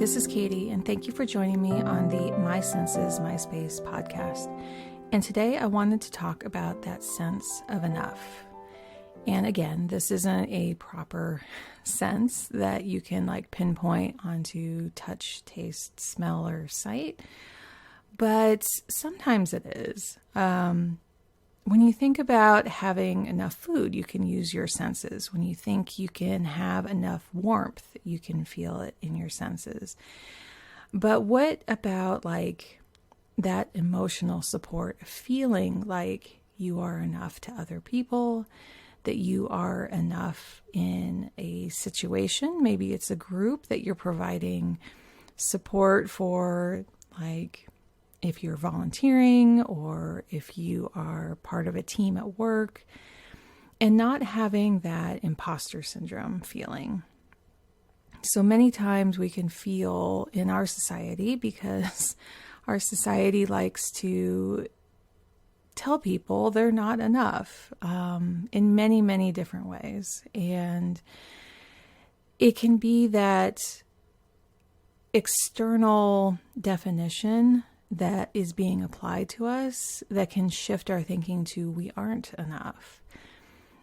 this is Katie, and thank you for joining me on the My Senses, My Space podcast. And today I wanted to talk about that sense of enough. And again, this isn't a proper sense that you can pinpoint onto touch, taste, smell, or sight, but sometimes it is. When you think about having enough food, you can use your senses. When you think you can have enough warmth, you can feel it in your senses. But what about that emotional support, feeling like you are enough to other people, that you are enough in a situation? Maybe it's a group that you're providing support for, if you're volunteering or if you are part of a team at work, and not having that imposter syndrome feeling. So many times we can feel in our society, because our society likes to tell people they're not enough in many, many different ways. And it can be that external definition that is being applied to us that can shift our thinking to we aren't enough.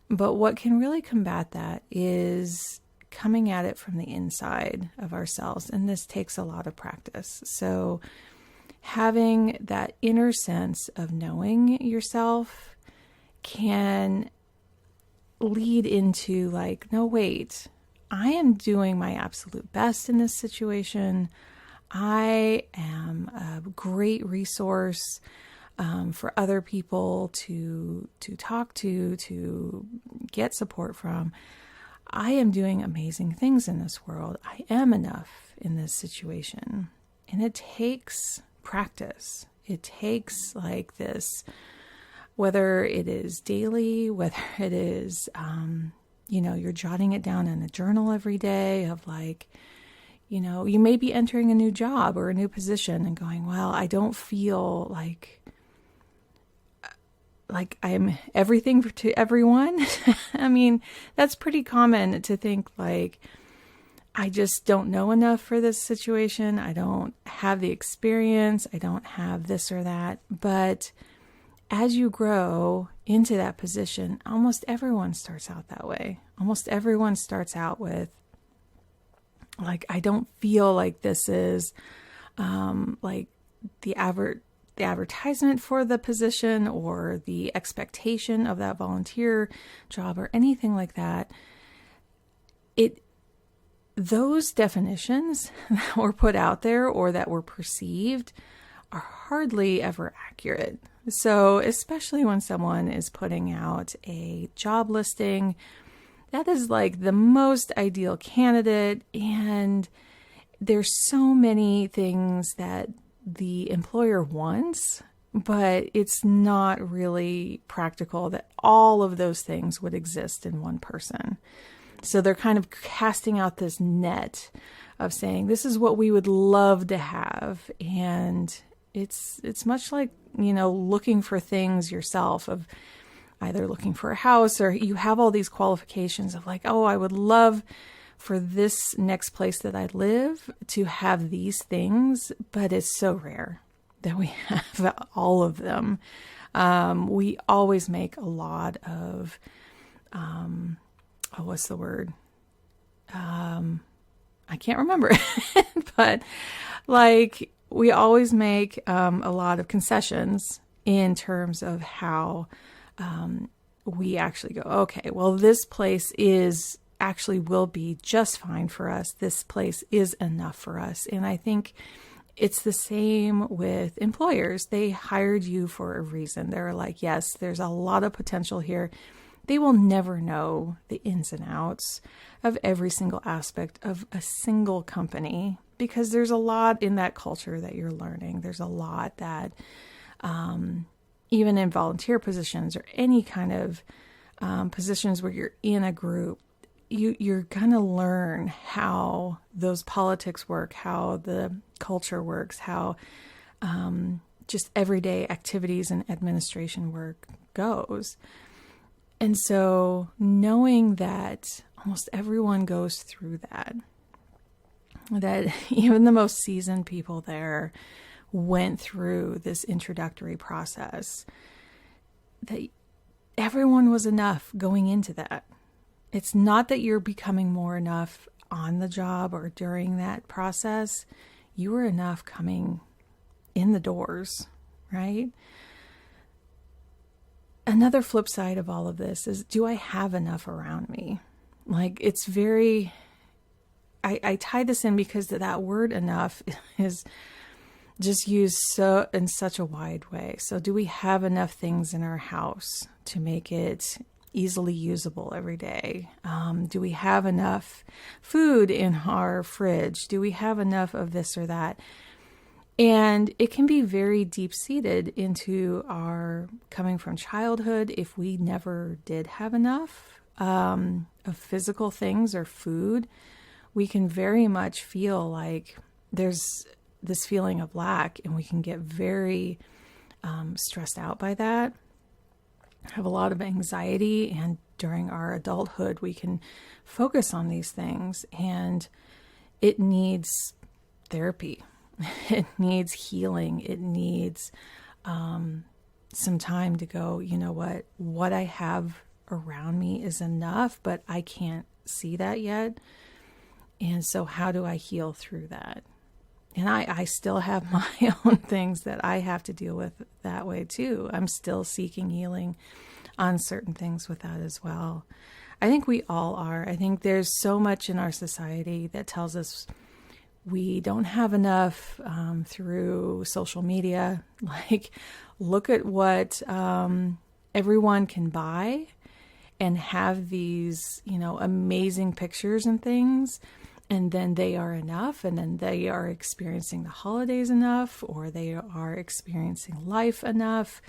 But what can really combat that is coming at it from the inside of ourselves. And this takes a lot of practice. So having that inner sense of knowing yourself can lead into no, wait, I am doing my absolute best in this situation. I am a great resource for other people to talk to get support from. I am doing amazing things in this world. I am enough in this situation. And it takes practice. It takes this, whether it is daily, whether it is, you're jotting it down in a journal every day of you may be entering a new job or a new position and going, well, I don't feel like I'm everything to everyone. I mean, that's pretty common to think I just don't know enough for this situation. I don't have the experience. I don't have this or that. But as you grow into that position, almost everyone starts out that way. Almost everyone starts out with, I don't feel like this is the advertisement for the position or the expectation of that volunteer job or anything like that. Those definitions that were put out there or that were perceived are hardly ever accurate. So especially when someone is putting out a job listing, that is the most ideal candidate, and there's so many things that the employer wants, but it's not really practical that all of those things would exist in one person. So they're kind of casting out this net of saying, this is what we would love to have. And it's much like, looking for things yourself, of either looking for a house or you have all these qualifications of oh, I would love for this next place that I live to have these things, but it's so rare that we have all of them. We always make a lot of, what's the word? I can't remember it, but we always make a lot of concessions in terms of how we actually go, okay, well, this place will be just fine for us. This place is enough for us. And I think it's the same with employers. They hired you for a reason. They're yes, there's a lot of potential here. They will never know the ins and outs of every single aspect of a single company, because there's a lot in that culture that you're learning. There's a lot that, even in volunteer positions or any kind of positions where you're in a group, you're going to learn how those politics work, how the culture works, how just everyday activities and administration work goes. And so knowing that almost everyone goes through that, that even the most seasoned people there went through this introductory process, that everyone was enough going into that. It's not that you're becoming more enough on the job or during that process. You were enough coming in the doors, right? Another flip side of all of this is, do I have enough around me? Like, it's very, I tie this in because that word enough is just used so in such a wide way. So do we have enough things in our house to make it easily usable every day? Do we have enough food in our fridge? Do we have enough of this or that? And it can be very deep-seated into our coming from childhood. If we never did have enough of physical things or food, we can very much feel like there's this feeling of lack, and we can get very stressed out by that, have a lot of anxiety, and during our adulthood, we can focus on these things, and it needs therapy. It needs healing. It needs some time to go, you know what I have around me is enough, but I can't see that yet. And so how do I heal through that? And I still have my own things that I have to deal with that way too. I'm still seeking healing on certain things with that as well. I think we all are. I think there's so much in our society that tells us we don't have enough through social media. Like, look at what everyone can buy and have these, amazing pictures and things. And then they are enough, and then they are experiencing the holidays enough, or they are experiencing life enough.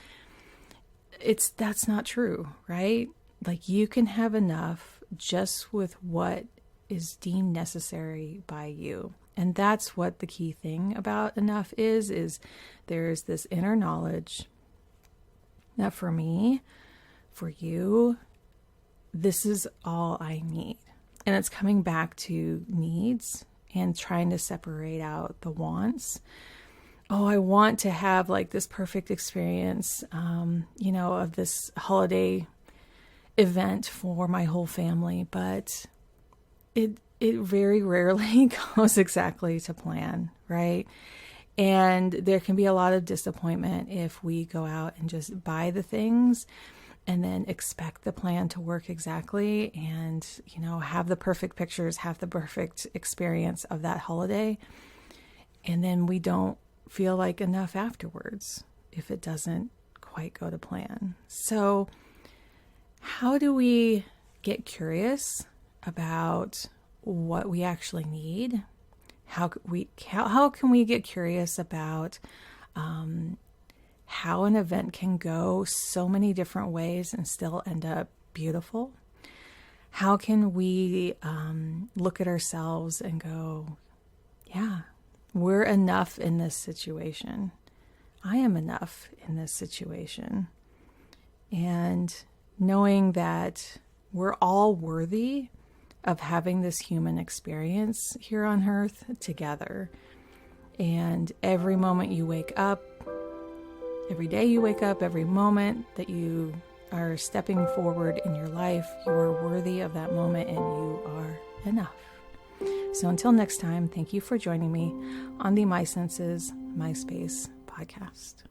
That's not true, right? Like, you can have enough just with what is deemed necessary by you. And that's what the key thing about enough is there's this inner knowledge that for me, for you, this is all I need. And it's coming back to needs and trying to separate out the wants. Oh, I want to have like this perfect experience, of this holiday event for my whole family, but it very rarely goes exactly to plan, right? And there can be a lot of disappointment if we go out and just buy the things and then expect the plan to work exactly and, have the perfect pictures, have the perfect experience of that holiday. And then we don't feel like enough afterwards if it doesn't quite go to plan. So how do we get curious about what we actually need? How can we get curious about how an event can go so many different ways and still end up beautiful? How can we look at ourselves and go, yeah, we're enough in this situation. I am enough in this situation. And knowing that we're all worthy of having this human experience here on earth together. And every moment you wake up, every day you wake up, every moment that you are stepping forward in your life, you are worthy of that moment and you are enough. So until next time, thank you for joining me on the My Senses, My Space podcast.